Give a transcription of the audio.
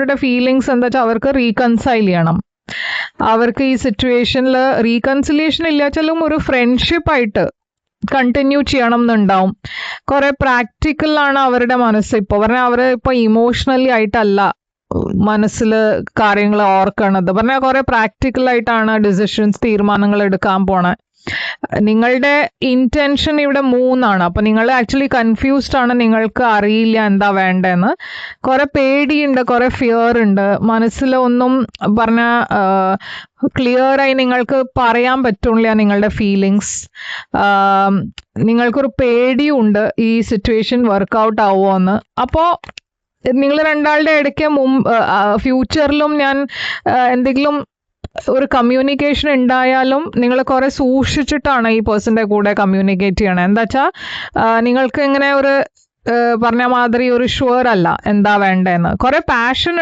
അവരുടെ ഫീലിങ്സ് എന്താ വെച്ചാൽ അവർക്ക് റീകൺസൈൽ ചെയ്യണം. അവർക്ക് ഈ സിറ്റുവേഷനിൽ റീകൺസിലിയേഷൻ ഇല്ലാച്ചാലും ഒരു ഫ്രണ്ട്ഷിപ്പായിട്ട് കണ്ടിന്യൂ ചെയ്യണം എന്നുണ്ടാവും. കുറെ പ്രാക്ടിക്കലാണ് അവരുടെ മനസ്സ്. ഇപ്പോൾ പറഞ്ഞാൽ അവർ ഇപ്പോൾ ഇമോഷണലി ആയിട്ടല്ല മനസ്സിൽ കാര്യങ്ങൾ ഓർക്കണത്. പറഞ്ഞാൽ കുറെ പ്രാക്ടിക്കലായിട്ടാണ് ഡിസിഷൻസ്, തീരുമാനങ്ങൾ എടുക്കാൻ പോണേ. നിങ്ങളുടെ ഇന്റൻഷൻ ഇവിടെ 3 അപ്പൊ നിങ്ങൾ ആക്ച്വലി കൺഫ്യൂസ്ഡ് ആണ്. നിങ്ങൾക്ക് അറിയില്ല എന്താ വേണ്ടെന്ന്. കുറെ പേടിയുണ്ട്, കുറെ ഫിയർ ഉണ്ട് മനസ്സിൽ. ഒന്നും പറഞ്ഞ ക്ലിയറായി നിങ്ങൾക്ക് പറയാൻ പറ്റില്ല നിങ്ങളുടെ ഫീലിങ്സ്. നിങ്ങൾക്കൊരു പേടിയും ഉണ്ട് ഈ സിറ്റുവേഷൻ വർക്കൗട്ട് ആവുമോ എന്ന്. അപ്പോൾ നിങ്ങൾ രണ്ടാളുടെ ഇടയ്ക്ക് ഫ്യൂച്ചറിലും ഞാൻ എന്തെങ്കിലും ഒരു കമ്മ്യൂണിക്കേഷൻ ഉണ്ടായാലും നിങ്ങൾ കുറെ സൂക്ഷിച്ചിട്ടാണ് ഈ പേഴ്സന്റെ കൂടെ കമ്മ്യൂണിക്കേറ്റ് ചെയ്യണത്. എന്താ വെച്ചാൽ നിങ്ങൾക്ക് ഇങ്ങനെ ഒരു പറഞ്ഞ മാതിരി ഒരു ഷുവർ അല്ല എന്താ വേണ്ടതെന്ന്. കുറെ പാഷൻ